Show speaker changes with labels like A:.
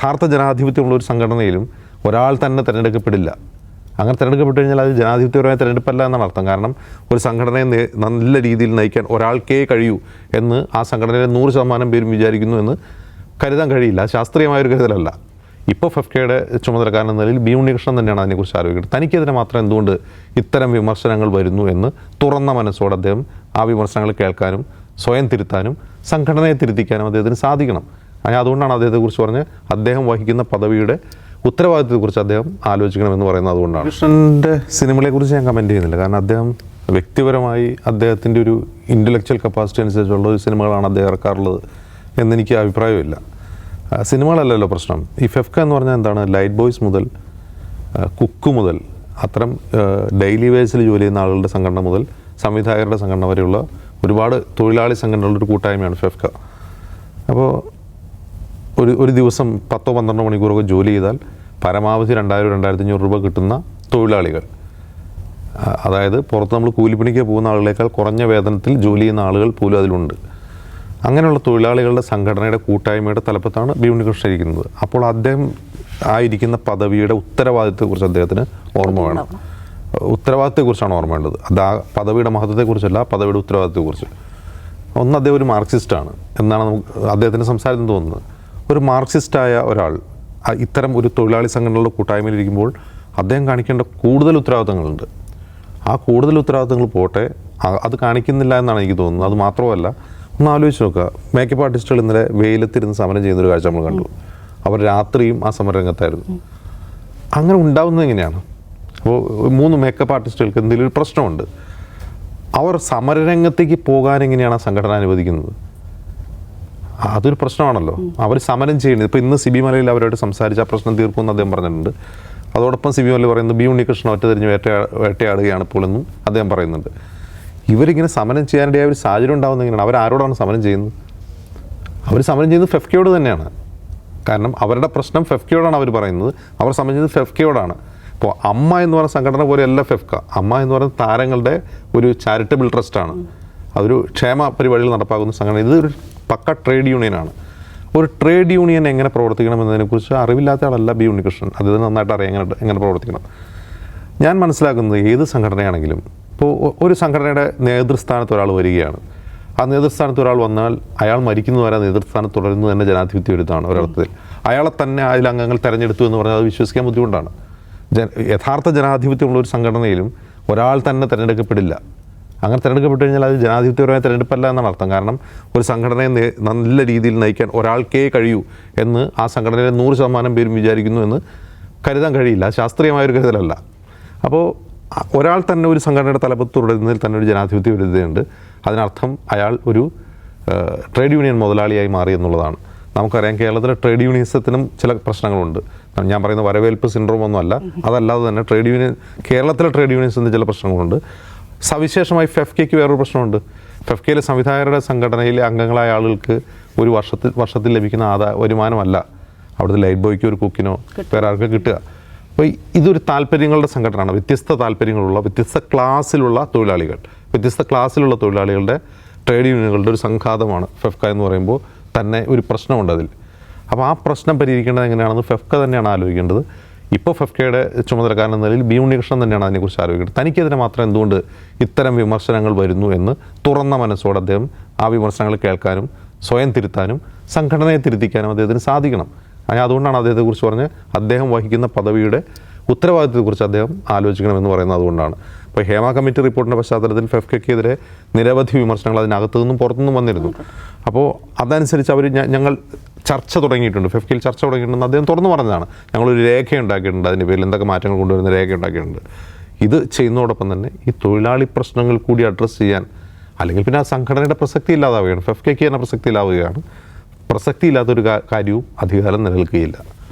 A: യഥാർത്ഥ ജനാധിപത്യമുള്ള ഒരു സംഘടനയിലും ഒരാൾ തന്നെ തിരഞ്ഞെടുക്കപ്പെടില്ല. അങ്ങനെ തിരഞ്ഞെടുക്കപ്പെട്ട് കഴിഞ്ഞാൽ അത് ജനാധിപത്യപരമായ തിരഞ്ഞെടുപ്പല്ല എന്നാണ് അർത്ഥം. കാരണം ഒരു സംഘടനയെ നല്ല രീതിയിൽ നയിക്കാൻ ഒരാൾക്കേ കഴിയൂ എന്ന് ആ സംഘടനയിലെ 100% പേരും വിചാരിക്കുന്നു എന്ന് കരുതാൻ കഴിയില്ല. ശാസ്ത്രീയമായൊരു കരുതലല്ല. ഇപ്പോൾ ഫെഫ്കയുടെ ചുമതലക്കാരൻ എന്ന നിലയിൽ ബി ഉണ്ണികൃഷ്ണൻ തന്നെയാണ് അതിനെക്കുറിച്ച് ആലോചിക്കുന്നത്. തനിക്കെതിരെ മാത്രം എന്തുകൊണ്ട് ഇത്തരം വിമർശനങ്ങൾ വരുന്നു എന്ന് തുറന്ന മനസ്സോടെ അദ്ദേഹം ആ വിമർശനങ്ങൾ കേൾക്കാനും സ്വയം തിരുത്താനും സംഘടനയെ തിരുത്തിക്കാനും അദ്ദേഹത്തിന് സാധിക്കണം. അതുകൊണ്ടാണ് അദ്ദേഹത്തെക്കുറിച്ച് പറഞ്ഞ് അദ്ദേഹം വഹിക്കുന്ന പദവിയുടെ ഉത്തരവാദിത്തത്തെക്കുറിച്ച് അദ്ദേഹം ആലോചിക്കണമെന്ന് പറയുന്നത്. അതുകൊണ്ടാണ് കൃഷ്ണൻ്റെ സിനിമകളെക്കുറിച്ച് ഞാൻ കമൻറ്റ് ചെയ്യുന്നില്ല. കാരണം അദ്ദേഹം വ്യക്തിപരമായി അദ്ദേഹത്തിൻ്റെ ഒരു ഇൻ്റലക്ച്വൽ കപ്പാസിറ്റി അനുസരിച്ചുള്ള ഒരു സിനിമകളാണ് അദ്ദേഹം ഇറക്കാറുള്ളത് എന്നെനിക്ക് അഭിപ്രായമില്ല. സിനിമകളല്ലല്ലോ പ്രശ്നം. ഈ ഫെഫ്ക എന്ന് പറഞ്ഞാൽ എന്താണ്? ലൈറ്റ് ബോയ്സ് മുതൽ കുക്ക് മുതൽ അത്തരം ഡെയിലി വേസിൽ ജോലി ചെയ്യുന്ന ആളുകളുടെ സംഘടന മുതൽ സംവിധായകരുടെ സംഘടന വരെയുള്ള ഒരുപാട് തൊഴിലാളി സംഘടനകളുടെ കൂട്ടായ്മയാണ് ഫെഫ്ക. അപ്പോൾ ഒരു ദിവസം 10-12 മണിക്കൂറൊക്കെ ജോലി ചെയ്താൽ പരമാവധി 2000-2500 രൂപ കിട്ടുന്ന തൊഴിലാളികൾ, അതായത് പുറത്ത് നമ്മൾ കൂലിപ്പണിക്ക് പോകുന്ന ആളുകളേക്കാൾ കുറഞ്ഞ വേതനത്തിൽ ജോലി ചെയ്യുന്ന ആളുകൾ പോലും അതിലുണ്ട്. അങ്ങനെയുള്ള തൊഴിലാളികളുടെ സംഘടനയുടെ കൂട്ടായ്മയുടെ തലപ്പത്താണ് ബി ഉണ്ണികൃഷ്ണൻ ഇരിക്കുന്നത്. അപ്പോൾ അദ്ദേഹം ആയിരിക്കുന്ന പദവിയുടെ ഉത്തരവാദിത്തത്തെക്കുറിച്ച് അദ്ദേഹത്തിന് ഓർമ്മ വേണം. ഉത്തരവാദിത്തത്തെക്കുറിച്ചാണ് ഓർമ്മ വേണ്ടത്. അത് ആ പദവിയുടെ മഹത്വത്തെക്കുറിച്ചല്ല, പദവിയുടെ ഉത്തരവാദിത്തത്തെക്കുറിച്ച്. ഒന്ന്, അദ്ദേഹം ഒരു മാർക്സിസ്റ്റാണ് എന്നാണ് നമുക്ക് അദ്ദേഹത്തിൻ്റെ സംസാരത്തിൽ തോന്നുന്നത്. ഒരു മാർക്സിസ്റ്റായ ഒരാൾ ഇത്തരം ഒരു തൊഴിലാളി സംഘടനകളുടെ കൂട്ടായ്മയിലിരിക്കുമ്പോൾ അദ്ദേഹം കാണിക്കേണ്ട കൂടുതൽ ഉത്തരവാദിത്തങ്ങളുണ്ട്. ആ കൂടുതൽ ഉത്തരവാദിത്തങ്ങൾ പോട്ടെ, അത് കാണിക്കുന്നില്ല എന്നാണ് എനിക്ക് തോന്നുന്നത്. അത് മാത്രമല്ല, ഒന്ന് ആലോചിച്ച് നോക്കുക, മേക്കപ്പ് ആർട്ടിസ്റ്റുകൾ ഇന്നലെ വെയിലത്തിരുന്ന് സമരം ചെയ്യുന്നൊരു കാഴ്ച നമ്മൾ കണ്ടു. അവർ രാത്രിയും ആ സമരരംഗത്തായിരുന്നു. അങ്ങനെ ഉണ്ടാവുന്നത് എങ്ങനെയാണ്? അപ്പോൾ 3 മേക്കപ്പ് ആർട്ടിസ്റ്റുകൾക്ക് എന്തെങ്കിലും ഒരു പ്രശ്നമുണ്ട്. അവർ സമരരംഗത്തേക്ക് പോകാൻ എങ്ങനെയാണ് ആ സംഘടന അനുവദിക്കുന്നത്? അതൊരു പ്രശ്നമാണല്ലോ. അവർ സമരം ചെയ്യുന്നത്. ഇപ്പോൾ ഇന്ന് സിബി മലയിൽ അവരോട് സംസാരിച്ച് ആ പ്രശ്നം തീർക്കുമെന്ന് അദ്ദേഹം പറഞ്ഞിട്ടുണ്ട്. അതോടൊപ്പം സിബി മലയിൽ പറയുന്നത് ബി ഉണ്ണികൃഷ്ണൻ ഒറ്റ തിരിഞ്ഞ് വേട്ടയാടുകയാണ് ഇപ്പോൾ എന്നും അദ്ദേഹം പറയുന്നുണ്ട്. ഇവരിങ്ങനെ സമരം ചെയ്യാനിടയായ ഒരു സാഹചര്യം ഉണ്ടാകുന്നത് എങ്ങനെയാണ്? അവരാരോടാണ് സമരം ചെയ്യുന്നത്? അവർ സമരം ചെയ്യുന്നത് ഫെഫ്കയോട് തന്നെയാണ്. കാരണം അവരുടെ പ്രശ്നം ഫെഫ്കയോടാണ് അവർ പറയുന്നത്. അവർ സമരം ചെയ്യുന്നത് ഫെഫ്കയോടാണ്. ഇപ്പോൾ അമ്മ എന്ന് പറയുന്ന സംഘടന പോലെയല്ല ഫെഫ്ക. അമ്മ എന്ന് പറയുന്ന താരങ്ങളുടെ ഒരു ചാരിറ്റബിൾ ട്രസ്റ്റാണ്. അതൊരു ക്ഷേമ പരിപാടികൾ നടപ്പാക്കുന്ന സംഘടന. ഇതൊരു പക്ക ട്രേഡ് യൂണിയനാണ്. ഒരു ട്രേഡ് യൂണിയൻ എങ്ങനെ പ്രവർത്തിക്കണം എന്നതിനെക്കുറിച്ച് അറിവില്ലാത്ത ആളല്ല ബി ഉണ്ണികൃഷ്ണൻ. അദ്ദേഹത്തിന് നന്നായിട്ട് അറിയാം എങ്ങനെ പ്രവർത്തിക്കണം. ഞാൻ മനസ്സിലാക്കുന്നത് ഏത് സംഘടനയാണെങ്കിലും, ഇപ്പോൾ ഒരു സംഘടനയുടെ നേതൃസ്ഥാനത്ത് ഒരാൾ വരികയാണ്. ആ നേതൃസ്ഥാനത്ത് ഒരാൾ വന്നാൽ അയാൾ മരിക്കുന്നു വരെ നേതൃസ്ഥാനത്ത് തുടരുന്നത് തന്നെ ജനാധിപത്യ വിരുദ്ധമാണ് ഒരർത്ഥത്തിൽ. അയാളെ തന്നെ അതിൽ അംഗങ്ങൾ തിരഞ്ഞെടുത്തു എന്ന് പറഞ്ഞാൽ അത് വിശ്വസിക്കാൻ ബുദ്ധിമുട്ടാണ്. യഥാർത്ഥ ജനാധിപത്യമുള്ള ഒരു സംഘടനയിലും ഒരാൾ തന്നെ തിരഞ്ഞെടുക്കപ്പെടില്ല. അങ്ങനെ തിരഞ്ഞെടുക്കപ്പെട്ട് കഴിഞ്ഞാൽ അത് ജനാധിപത്യപരമായ തിരഞ്ഞെടുപ്പല്ല എന്നാണ് അർത്ഥം. കാരണം ഒരു സംഘടനയെ നല്ല രീതിയിൽ നയിക്കാൻ ഒരാൾക്കേ കഴിയൂ എന്ന് ആ സംഘടനയിലെ 100% പേരും വിചാരിക്കുന്നു എന്ന് കരുതാൻ കഴിയില്ല. ശാസ്ത്രീയമായൊരു കരുതലല്ല. അപ്പോൾ ഒരാൾ തന്നെ ഒരു സംഘടനയുടെ തലപ്പത്ത് തുടരുന്നതിൽ തന്നെ ഒരു ജനാധിപത്യ വിരുദ്ധതയുണ്ട്. അതിനർത്ഥം അയാൾ ഒരു ട്രേഡ് യൂണിയൻ മുതലാളിയായി മാറി എന്നുള്ളതാണ്. നമുക്കറിയാം, കേരളത്തിലെ ട്രേഡ് യൂണിയനിസത്തിനും ചില പ്രശ്നങ്ങളുണ്ട്. ഞാൻ പറയുന്ന വരവേൽപ്പ് സിൻഡ്രോം ഒന്നുമല്ല. അതല്ലാതെ തന്നെ കേരളത്തിലെ ട്രേഡ് യൂണിയനിസത്തിന് ചില പ്രശ്നങ്ങളുണ്ട്. സവിശേഷമായി ഫെഫ്കയ്ക്ക് വേറൊരു പ്രശ്നമുണ്ട്. ഫെഫ്കയിലെ സംവിധായകരുടെ സംഘടനയിലെ അംഗങ്ങളായ ആളുകൾക്ക് ഒരു വർഷത്തിൽ ലഭിക്കുന്ന വരുമാനമല്ല അവിടുത്തെ ലൈറ്റ് ബോയ്ക്കോ ഒരു കുക്കിനോ വേറെ ആർക്ക് കിട്ടുക. അപ്പോൾ ഇതൊരു താല്പര്യങ്ങളുടെ സംഘടനയാണ്. വ്യത്യസ്ത താല്പര്യങ്ങളുള്ള വ്യത്യസ്ത ക്ലാസ്സിലുള്ള തൊഴിലാളികളുടെ ട്രേഡ് യൂണിയനുകളുടെ ഒരു സംഘാതമാണ് ഫെഫ്ക എന്ന് പറയുമ്പോൾ തന്നെ ഒരു പ്രശ്നമുണ്ട് അതിൽ. അപ്പോൾ ആ പ്രശ്നം പരിഹരിക്കേണ്ടത് എങ്ങനെയാണെന്ന് ഫെഫ്ക തന്നെയാണ് ആലോചിക്കേണ്ടത്. ഇപ്പോൾ ഫെഫ്കയുടെ ചുമതലക്കാരൻ എന്ന നിലയിൽ ബി ഉണ്ണികൃഷ്ണൻ തന്നെയാണ് അതിനെക്കുറിച്ച് ആലോചിക്കേണ്ടത്. തനിക്കെതിരെ മാത്രം എന്തുകൊണ്ട് ഇത്തരം വിമർശനങ്ങൾ വരുന്നു എന്ന് തുറന്ന മനസ്സോടെ അദ്ദേഹം ആ വിമർശനങ്ങൾ കേൾക്കാനും സ്വയം തിരുത്താനും സംഘടനയെ തിരുത്തിക്കാനും അദ്ദേഹത്തിന് സാധിക്കണം. അതുകൊണ്ടാണ് അദ്ദേഹത്തെക്കുറിച്ച് പറഞ്ഞ് അദ്ദേഹം വഹിക്കുന്ന പദവിയുടെ ഉത്തരവാദിത്തത്തെക്കുറിച്ച് അദ്ദേഹം ആലോചിക്കണമെന്ന് പറയുന്നത്. അതുകൊണ്ടാണ് ഇപ്പോൾ ഹേമ കമ്മിറ്റി റിപ്പോർട്ടിൻ്റെ പശ്ചാത്തലത്തിൽ ഫെഫ്കയ്ക്കെതിരെ നിരവധി വിമർശനങ്ങൾ അതിനകത്തു നിന്നും പുറത്തുനിന്നും വന്നിരുന്നു. അപ്പോൾ അതനുസരിച്ച് ഞങ്ങൾ ചർച്ച തുടങ്ങിയിട്ടുണ്ട്, ഫെഫ്കയിൽ ചർച്ച തുടങ്ങിയിട്ടുണ്ടെന്ന് അദ്ദേഹം തുറന്നു പറഞ്ഞതാണ്. ഞങ്ങളൊരു രേഖ ഉണ്ടാക്കിയിട്ടുണ്ട്, അതിൻ്റെ പേരിൽ എന്തൊക്കെ മാറ്റങ്ങൾ കൊണ്ടുവരുന്ന രേഖ ഉണ്ടാക്കിയിട്ടുണ്ട്. ഇത് ചെയ്യുന്നതോടൊപ്പം തന്നെ ഈ തൊഴിലാളി പ്രശ്നങ്ങൾ കൂടി അഡ്രസ്സ് ചെയ്യാൻ, അല്ലെങ്കിൽ പിന്നെ ആ സംഘടനയുടെ പ്രസക്തി ഇല്ലാതാവുകയാണ്. ഫെഫ്കയ്ക്ക് തന്നെ പ്രസക്തി ഇല്ലാവുകയാണ്. പ്രസക്തിയില്ലാത്തൊരു കാര്യവും അധികാരം നിലനിൽക്കുകയില്ല.